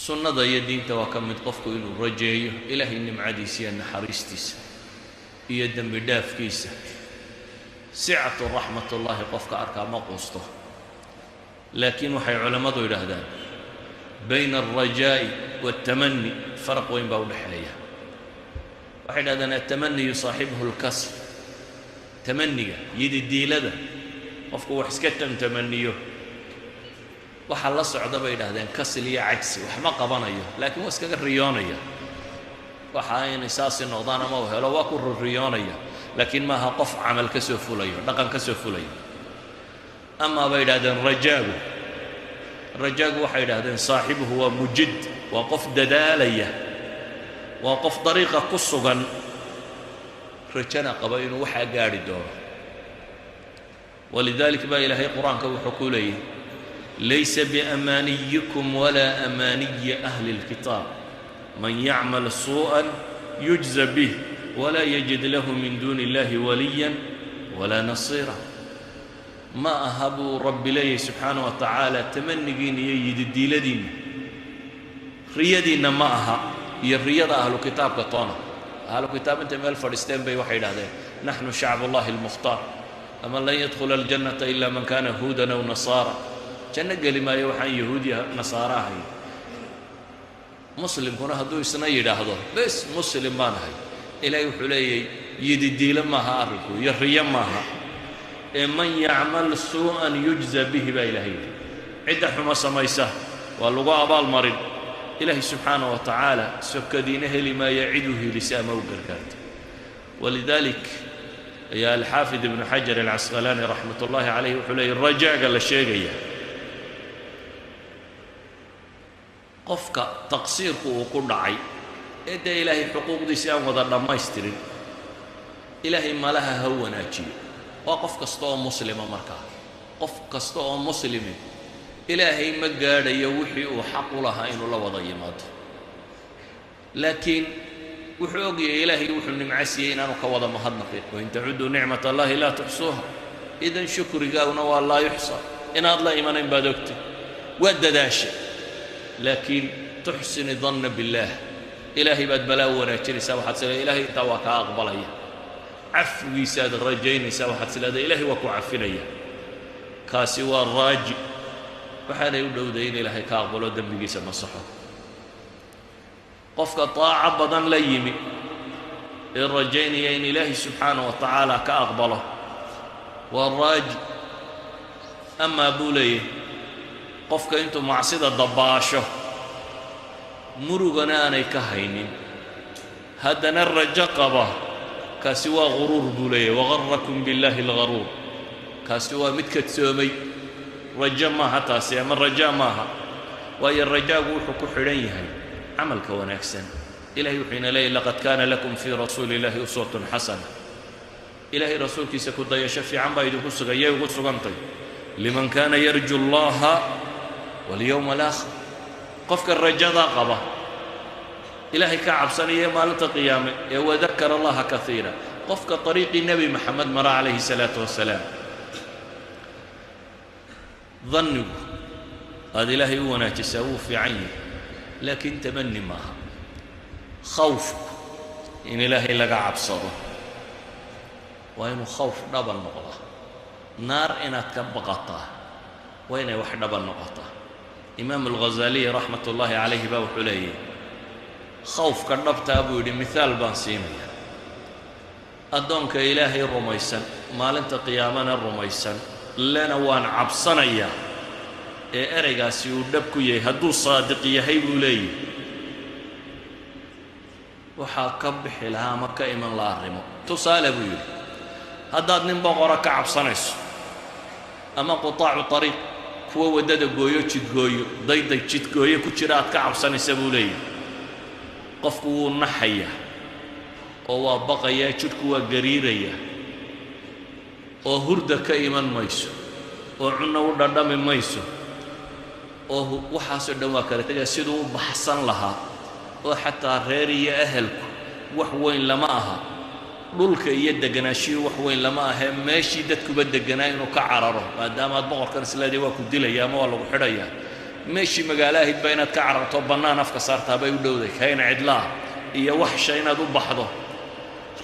sunnada iyo diinta waa ka mid qofku inuu rajeeyo ilaahay nimcadiisa iyo naxariistiisa iyo dembi dhaafkiisa sicatu raxmatullaahi qofka arkaa ma quusto laakiin waxay culammadu yidhaahdaan bayna alrajaa'i waaltamani faraq weyn baa u dhexeeya waxay yidhahdaan altamani yusaaxibuhu lkasr tamaniga yididiilada qofku wax iska tamaniyo waxaa la socda bay yidhahdeen kasil iyo cagsi wax ma qabanayo laakiin waa iskaga riyoonaya waxa inay saasi noqdaan ama uu helo waa ku riyoonaya laakiin maaha qof camal ka soo fulayo dhaqan ka soo fulayo ama bay yidhahdeen rajaagu waxay yidhahdeen saaxibuhu waa mujid waa qof dadaalaya waa qof dariiqa ku sugan rajana qaba inuu waxaa gaadhi doono walidaalika baa ilaahay qur-aanka wuxuu ku leeyahay laysa biamaaniyikum walaa amaaniyi ahli lkitaab man yacmal suu'an yujza bih walaa yajid lahu min duuni illahi waliyan walaa nasiira ma aha buu rabbi leeyahay subxaana wa tacaala tamanigiinna iyo yididiiladiinna riyadiinna ma aha iyo riyada ahlu kitaabka toona ahlu kitaab intay meel fadhiisteen bay waxay yidhahdeen naxnu shacbullahi almukhtaar ama lan yadkhula aljannata ila man kana huudan aw nasaara janno geli maayo waxaan yahuudiya nasaara ahayn muslimkuna hadduu isna yidhaahdo bes muslim baan ahay ilaahay wuxuu leeyahay yididiilo maaha arrinku iyo riyo maaha ee man yacmal suu'an yujza bihi baa ilaahay yidhi cidda xumo samaysa waa lagu abaalmarin ilaahay subxaana wa tacaala sokadiina heli maayo ciduu helisa ama u gargaarta walidalik ayaa alxaafid ibnu xajar alcasqalaani raxmat ullaahi calayh wuxuu leeyahy rajaaga la sheegaya qofka taqsiirku uu ku dhacay ee dee ilaahay xuquuqdiisii aan wada dhammaystirin ilaahay malaha ha wanaajiyo waa qof kasta oo muslima markaa qof kasta oo muslimi ilaahay ma gaadhayo wixii uu xaq u lahaa inuu la wada yimaado laakiin wuxuu ogyahay ilaahay wuxuu nimco siiyey inaanu ka wada mahadnaqin wain tacudduu nicmat allahi laa tuxsuuha idan shukrigaaguna waa laa yuxsa inaad la imanayn baad ogtay waa dadaasha laakiin tuxsini danna billaah ilaahay baad balaa wanaajinaysaa waxaad sileedahay ilaahay intaa waa kaa aqbalaya cafwigiisaad rajaynaysaa waxaad sileedahay ilaahay waa ku cafinaya kaasi waa raaji waxaanay u dhowday in ilaahay ka aqbalo dembigiisa masaxo qofka taaco badan la yimi ee rajaynaya in ilaahay subxaana wa tacaala ka aqbalo waa raaji amaa buu leeyahay qofka intuu macsida dabaasho murugana aanay ka haynin haddana rajo qaba kaasi waa guruur buu leeyahay wagarakum billaahi algaruur kaasi waa mid kadsoomay rajo maaha taasi ama rajaa maaha waayo rajaagu wuxuu ku xidhan yahay camalka wanaagsan ilahay wuxuu ina leeyahy laqad kaana lakum fii rasuuli illahi uswatun xasana ilaahay rasuulkiisa ku dayasho fiican baa idinku sugan yay ugu sugantay liman kaana yarju allaha walyowma alaakhir qofka rajadaa qaba ilaahay ka cabsanaya maalinta qiyaame ee wadakara allaha kaiira qofka ariiqii nebi maxamed mara calayhi salaatu wasalaam dannigu aad ilaahay u wanaajisaa wuu fiican yahay laakiin tamani maaha khawfku in ilaahay laga cabsado waa inuu khawf dhaban noqda naar inaad ka baqataa waa inay wax dhaban noqotaa imaam alghazaliy raxmat ullaahi calayhi baa wuxuu leeyahy khawfka dhabtaa buu yidhi mihaal baan siinaya addoonka ilaahay rumaysan maalinta qiyaamana rumaysan lena waan cabsanayaa ee ereygaasi uu dhab ku yahay hadduu saadiq yahay buu leeyahy waxaa ka bixi lahaa ama ka iman la arrimo tusaale buu yidhi haddaad nin boqora ka cabsanayso ama qutaacu ariiq kuwa waddada gooyo jidgooyo dayday jidgooyo ku jira aad ka cabsanaysa buu leeyahy qofku wuu naxayaa oo waa baqayaa jidhku waa gariirayaa oo hurda ka iman mayso oo cunno u dhadhami mayso oo waxaasoo dhan waa kala tegaa siduu u baxsan lahaa oo xataa reer iyo ahelku wax weyn lama aha dhulka iyo deganaashihii wax weyn lama ahee meeshii dadkuba deganaa inuu ka cararo maadaama aad boqorkan isleedahay waa ku dilaya ama waa lagu xidhayaa meeshii magaalaahid ba inaad ka cararto bannaan afka saartaa bay u dhowday kayn cidlaa iyo waxsha inaad u baxdo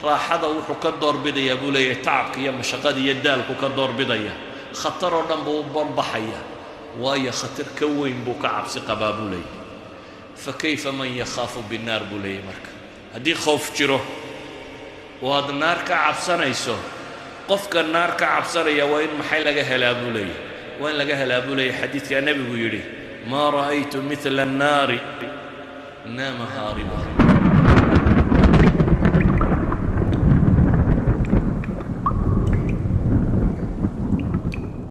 raaxada wuxuu ka doorbidayaa buu leeyahay tacabka iyo mashaqada iyo daalku ka doorbidaya khatar oo dhan buu u banbaxaya waayo khatar ka weyn buu ka cabsi qabaa buu leeyahay fakayfa man yakhaafu binnaar buu leeyahay marka haddii khoof jiro oo aad naar ka cabsanayso qofka naar ka cabsanaya waa in maxay laga helaa buu leeyahay waa in laga helaa buu leeyahay xadiidkaa nebigu yidhi maa ra'aytu midla annaari naama haaribuha